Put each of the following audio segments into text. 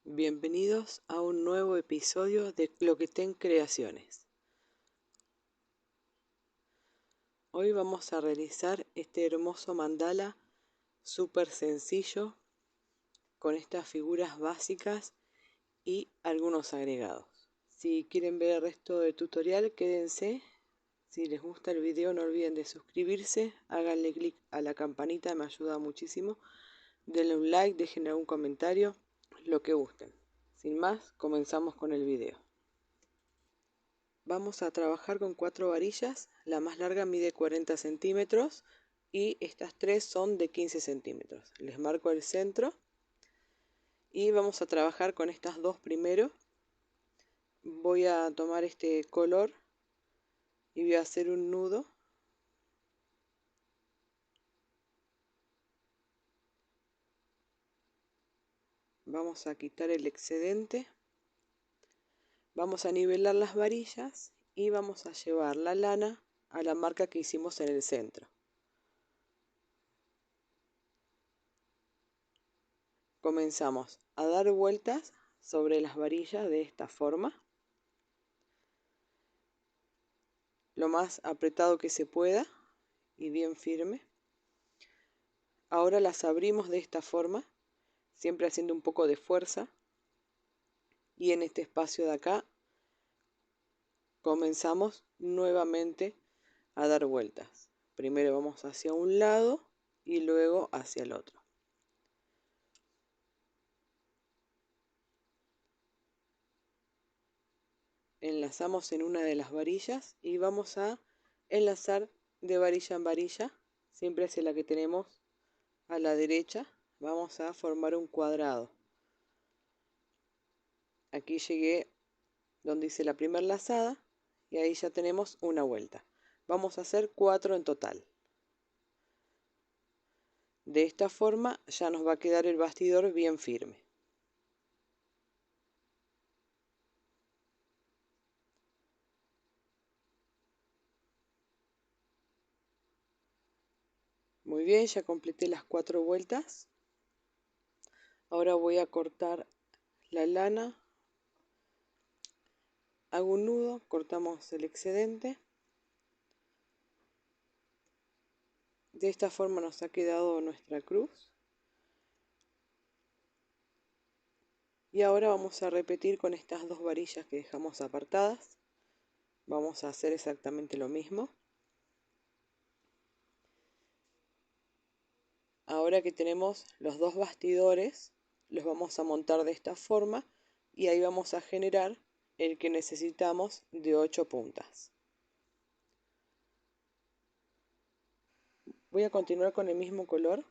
Bienvenidos a un nuevo episodio de Cloquetén Creaciones. Hoy vamos a realizar este hermoso mandala súper sencillo con estas figuras básicas y algunos agregados. Si quieren ver el resto del tutorial, quédense. Si les gusta el video, no olviden de suscribirse, háganle clic a la campanita, me ayuda muchísimo. Denle un like, dejen algún comentario, lo que gusten. Sin más, comenzamos con el video. Vamos a trabajar con 4 varillas, la más larga mide 40 centímetros y estas 3 son de 15 centímetros. Les marco el centro y vamos a trabajar con estas dos primero. Voy a tomar este color y voy a hacer un nudo. Vamos a quitar el excedente. Vamos a nivelar las varillas y vamos a llevar la lana a la marca que hicimos en el centro. Comenzamos a dar vueltas sobre las varillas de esta forma, lo más apretado que se pueda y bien firme. Ahora las abrimos de esta forma, siempre haciendo un poco de fuerza, y en este espacio de acá comenzamos nuevamente a dar vueltas. Primero vamos hacia un lado y luego hacia el otro. Enlazamos en una de las varillas y vamos a enlazar de varilla en varilla, siempre hacia la que tenemos a la derecha. Vamos a formar un cuadrado. Aquí llegué donde hice la primera lazada y ahí ya tenemos una vuelta. Vamos a hacer 4 en total. De esta forma ya nos va a quedar el bastidor bien firme. Muy bien, ya completé las 4 vueltas. Ahora voy a cortar la lana. Hago un nudo, cortamos el excedente. De esta forma nos ha quedado nuestra cruz. Y ahora vamos a repetir con estas dos varillas que dejamos apartadas. Vamos a hacer exactamente lo mismo. Ahora que tenemos los dos bastidores, los vamos a montar de esta forma y ahí vamos a generar el que necesitamos de 8 puntas. Voy a continuar con el mismo color.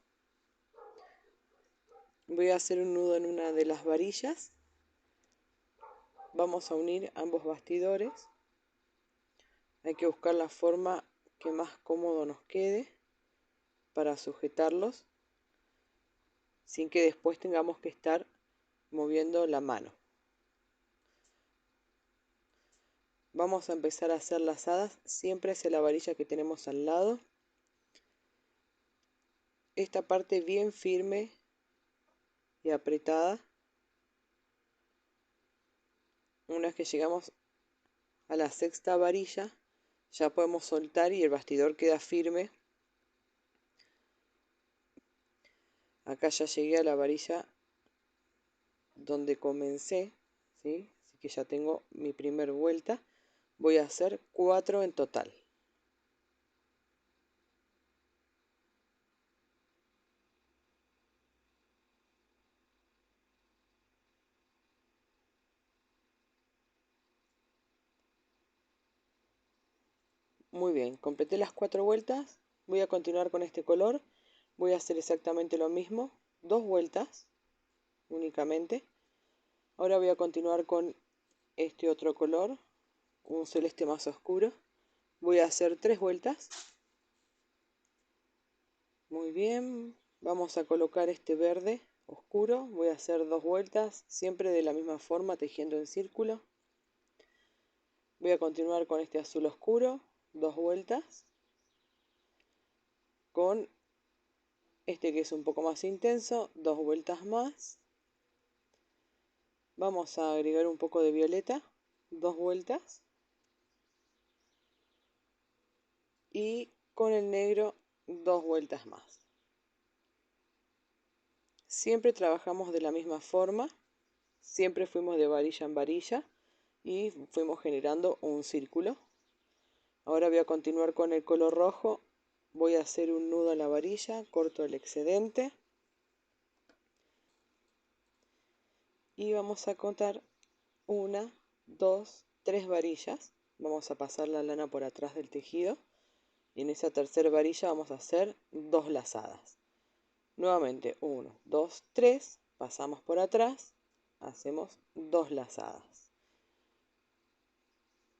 Voy a hacer un nudo en una de las varillas. Vamos a unir ambos bastidores. Hay que buscar la forma que más cómodo nos quede para sujetarlos sin que después tengamos que estar moviendo la mano. Vamos a empezar a hacer lazadas siempre hacia la varilla que tenemos al lado. Esta parte bien firme y apretada. Una vez que llegamos a la sexta varilla, ya podemos soltar y el bastidor queda firme. Acá ya llegué a la varilla donde comencé, ¿sí? Así que ya tengo mi primer vuelta. Voy a hacer 4 en total. Muy bien, completé las 4 vueltas. Voy a continuar con este color. Voy a hacer exactamente lo mismo. 2 vueltas únicamente. Ahora voy a continuar con este otro color, un celeste más oscuro. Voy a hacer 3 vueltas. Muy bien, vamos a colocar este verde oscuro. Voy a hacer 2 vueltas, siempre de la misma forma, tejiendo en círculo. Voy a continuar con este azul oscuro, 2 vueltas. Con este que es un poco más intenso, 2 vueltas más. Vamos a agregar un poco de violeta, 2 vueltas, y con el negro 2 vueltas más. Siempre trabajamos de la misma forma, siempre fuimos de varilla en varilla y fuimos generando un círculo. Ahora voy a continuar con el color rojo, voy a hacer un nudo en la varilla, corto el excedente y vamos a contar 1, 2, 3 varillas. Vamos a pasar la lana por atrás del tejido y en esa tercera varilla vamos a hacer 2 lazadas. Nuevamente 1, 2, 3, pasamos por atrás, hacemos 2 lazadas.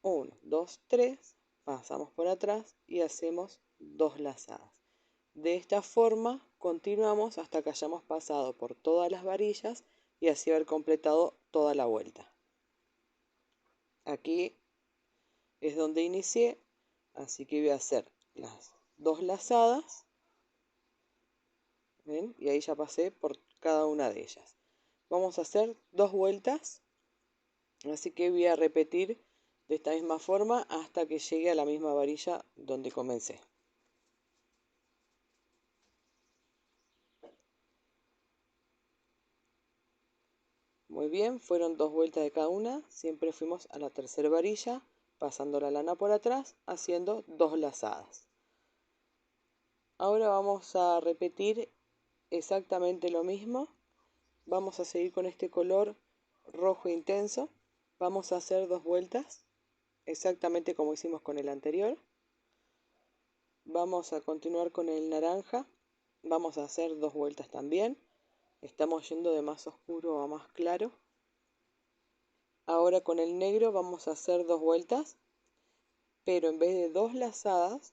1, 2, 3, pasamos por atrás y hacemos 2 lazadas. De esta forma continuamos hasta que hayamos pasado por todas las varillas y así haber completado toda la vuelta. Aquí es donde inicié, así que voy a hacer las 2 lazadas. ¿Ven? Y ahí ya pasé por cada una de ellas. Vamos a hacer 2 vueltas, así que voy a repetir de esta misma forma hasta que llegue a la misma varilla donde comencé. Muy bien, fueron 2 vueltas de cada una, siempre fuimos a la tercera varilla, pasando la lana por atrás, haciendo 2 lazadas. Ahora vamos a repetir exactamente lo mismo. Vamos a seguir con este color rojo intenso. Vamos a hacer 2 vueltas, exactamente como hicimos con el anterior. Vamos a continuar con el naranja. Vamos a hacer 2 vueltas también. Estamos yendo de más oscuro a más claro. Ahora con el negro vamos a hacer 2 vueltas, pero en vez de 2 lazadas,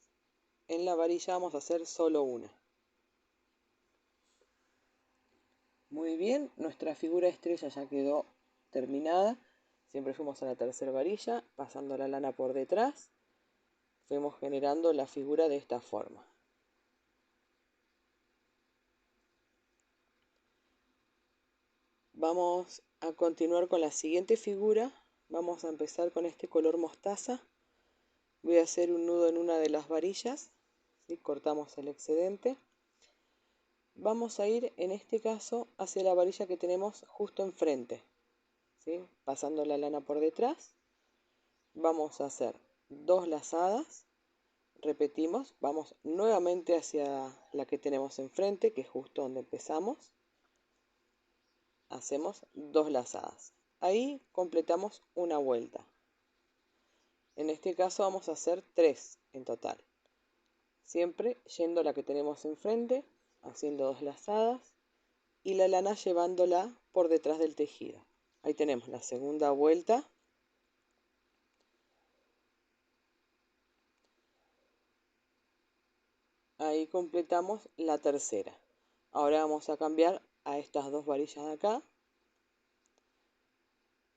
en la varilla vamos a hacer solo una. Muy bien, nuestra figura estrella ya quedó terminada. Siempre fuimos a la tercera varilla, pasando la lana por detrás. Fuimos generando la figura de esta forma. Vamos a continuar con la siguiente figura. Vamos a empezar con este color mostaza. Voy a hacer un nudo en una de las varillas. ¿Sí? Cortamos el excedente. Vamos a ir en este caso hacia la varilla que tenemos justo enfrente. ¿Sí? Pasando la lana por detrás. Vamos a hacer 2 lazadas. Repetimos. Vamos nuevamente hacia la que tenemos enfrente, que es justo donde empezamos. Hacemos 2 lazadas. Ahí completamos una vuelta. En este caso vamos a hacer 3 en total. Siempre yendo a la que tenemos enfrente, haciendo 2 lazadas y la lana llevándola por detrás del tejido. Ahí tenemos la segunda vuelta. Ahí completamos la tercera. Ahora vamos a cambiar a estas 2 varillas de acá.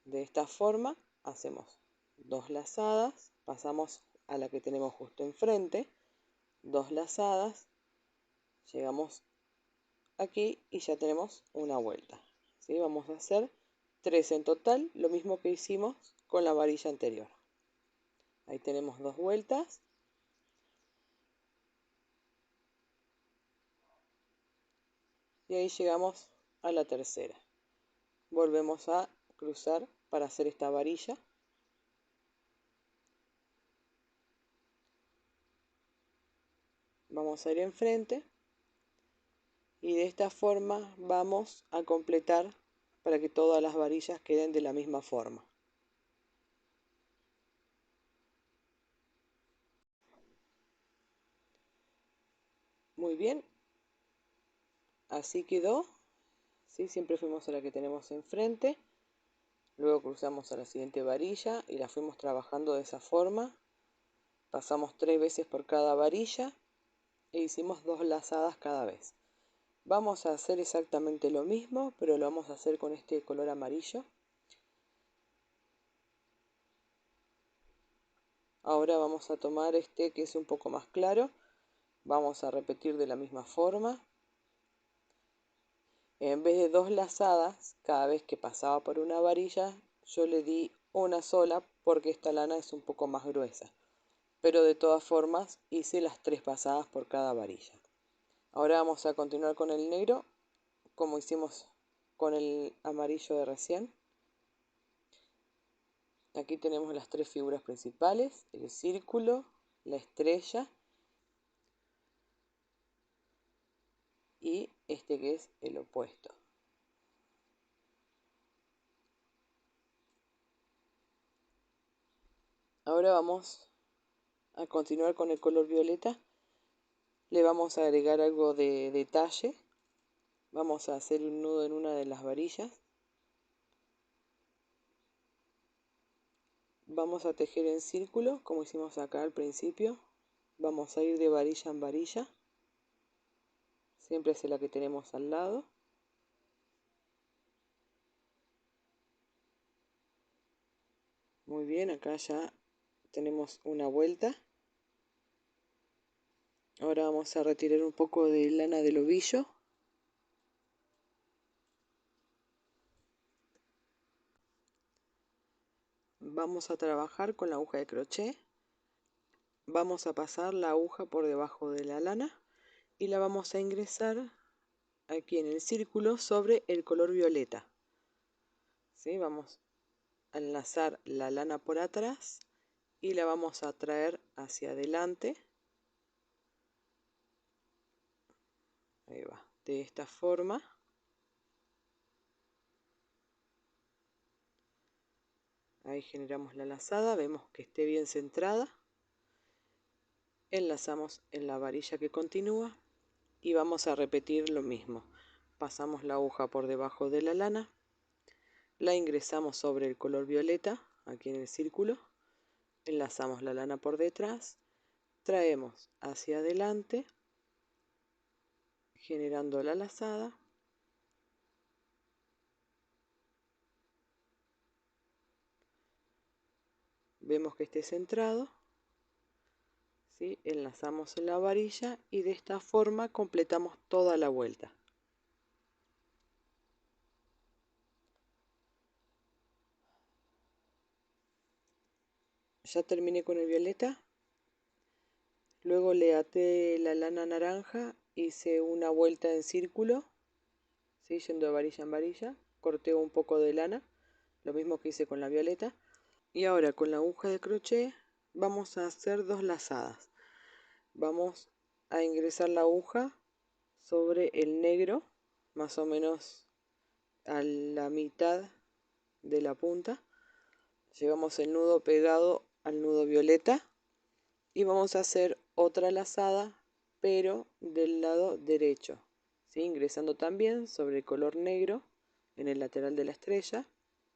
De esta forma hacemos 2 lazadas, pasamos a la que tenemos justo enfrente, 2 lazadas, llegamos aquí y ya tenemos una vuelta. ¿Sí? Vamos a hacer 3 en total, lo mismo que hicimos con la varilla anterior. Ahí tenemos 2 vueltas. Y ahí llegamos a la tercera. Volvemos a cruzar para hacer esta varilla. Vamos a ir enfrente. Y de esta forma vamos a completar para que todas las varillas queden de la misma forma. Muy bien. Así quedó. ¿Sí? Siempre fuimos a la que tenemos enfrente. Luego cruzamos a la siguiente varilla y la fuimos trabajando de esa forma. Pasamos 3 veces por cada varilla e hicimos 2 lazadas cada vez. Vamos a hacer exactamente lo mismo, pero lo vamos a hacer con este color amarillo. Ahora vamos a tomar este que es un poco más claro. Vamos a repetir de la misma forma. En vez de 2 lazadas, cada vez que pasaba por una varilla, yo le di una sola porque esta lana es un poco más gruesa. Pero de todas formas hice las 3 pasadas por cada varilla. Ahora vamos a continuar con el negro, como hicimos con el amarillo de recién. Aquí tenemos las 3 figuras principales, el círculo, la estrella y este que es el opuesto. Ahora vamos a continuar con el color violeta. Le vamos a agregar algo de detalle. Vamos a hacer un nudo en una de las varillas. Vamos a tejer en círculo, como hicimos acá al principio. Vamos a ir de varilla en varilla. Siempre es la que tenemos al lado. Muy bien, acá ya tenemos una vuelta. Ahora vamos a retirar un poco de lana del ovillo. Vamos a trabajar con la aguja de crochet. Vamos a pasar la aguja por debajo de la lana y la vamos a ingresar aquí en el círculo sobre el color violeta. ¿Sí? Vamos a enlazar la lana por atrás y la vamos a traer hacia adelante. Ahí va, de esta forma. Ahí generamos la lazada, vemos que esté bien centrada. Enlazamos en la varilla que continúa y vamos a repetir lo mismo. Pasamos la aguja por debajo de la lana, la ingresamos sobre el color violeta, aquí en el círculo, enlazamos la lana por detrás, traemos hacia adelante, generando la lazada. Vemos que esté centrado, ¿sí? Enlazamos en la varilla y de esta forma completamos toda la vuelta. Ya terminé con el violeta, luego le até la lana naranja, hice una vuelta en círculo, ¿sí? Yendo de varilla en varilla, corté un poco de lana, lo mismo que hice con la violeta. Y ahora con la aguja de crochet vamos a hacer 2 lazadas. Vamos a ingresar la aguja sobre el negro, más o menos a la mitad de la punta. Llevamos el nudo pegado al nudo violeta y vamos a hacer otra lazada, pero del lado derecho, ¿sí? Ingresando también sobre el color negro en el lateral de la estrella.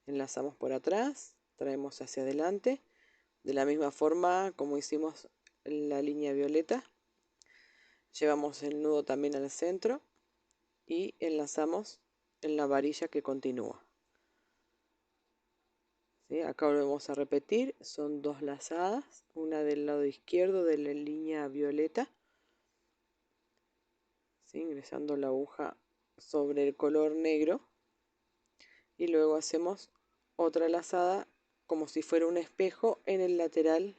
Enlazamos por atrás, traemos hacia adelante, de la misma forma como hicimos la línea violeta. Llevamos el nudo también al centro y enlazamos en la varilla que continúa. ¿Sí? Acá volvemos a repetir, son 2 lazadas, una del lado izquierdo de la línea violeta, ¿sí? Ingresando la aguja sobre el color negro y luego hacemos otra lazada como si fuera un espejo en el lateral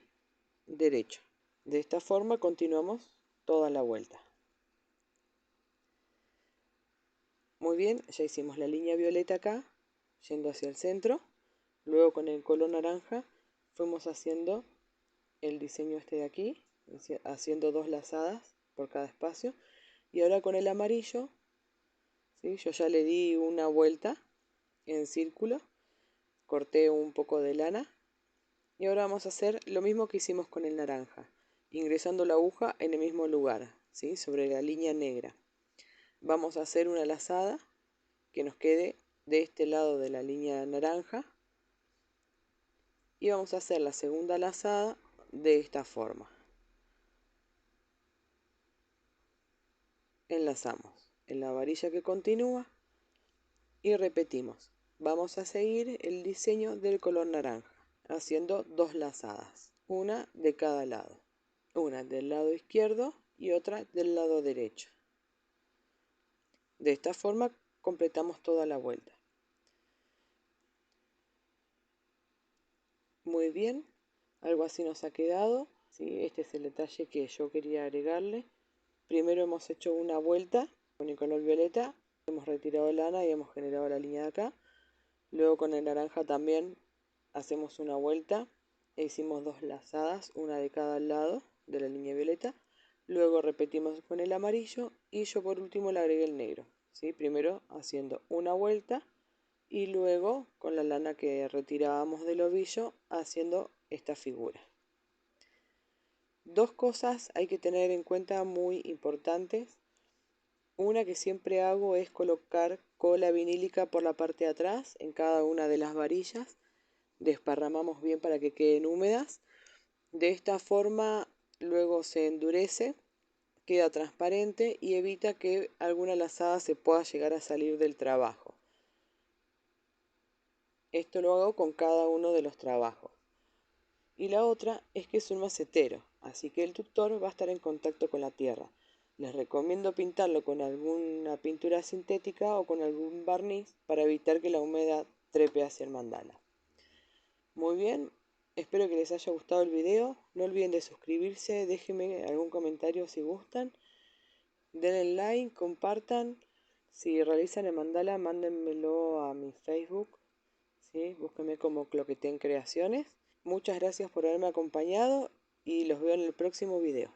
derecho. De esta forma continuamos toda la vuelta. Muy bien, ya hicimos la línea violeta acá, yendo hacia el centro. Luego con el color naranja fuimos haciendo el diseño este de aquí, haciendo 2 lazadas por cada espacio. Y ahora con el amarillo, ¿sí? Yo ya le di una vuelta en círculo, corté un poco de lana. Y ahora vamos a hacer lo mismo que hicimos con el naranja, ingresando la aguja en el mismo lugar, ¿sí? Sobre la línea negra. Vamos a hacer una lazada que nos quede de este lado de la línea naranja y vamos a hacer la segunda lazada de esta forma. Enlazamos en la varilla que continúa y repetimos. Vamos a seguir el diseño del color naranja, haciendo 2 lazadas, una de cada lado, una del lado izquierdo y otra del lado derecho. De esta forma completamos toda la vuelta. Muy bien, algo así nos ha quedado, ¿sí? Este es el detalle que yo quería agregarle. Primero hemos hecho una vuelta con el color violeta, hemos retirado lana y hemos generado la línea de acá. Luego con el naranja también hacemos una vuelta e hicimos dos lazadas, una de cada lado de la línea violeta. Luego repetimos con el amarillo y yo por último le agregué el negro, ¿sí? Primero haciendo una vuelta y luego con la lana que retirábamos del ovillo haciendo esta figura. Dos cosas hay que tener en cuenta muy importantes. Una que siempre hago es colocar cola vinílica por la parte de atrás en cada una de las varillas. Desparramamos bien para que queden húmedas. De esta forma luego se endurece, queda transparente y evita que alguna lazada se pueda llegar a salir del trabajo. Esto lo hago con cada uno de los trabajos. Y la otra es que es un macetero, así que el tutor va a estar en contacto con la tierra. Les recomiendo pintarlo con alguna pintura sintética o con algún barniz para evitar que la humedad trepe hacia el mandala. Muy bien, espero que les haya gustado el video. No olviden de suscribirse, déjenme algún comentario si gustan. Denle like, compartan. Si realizan el mandala, mándenmelo a mi Facebook. ¿Sí? Búsquenme como Cloqueten Creaciones. Muchas gracias por haberme acompañado y los veo en el próximo video.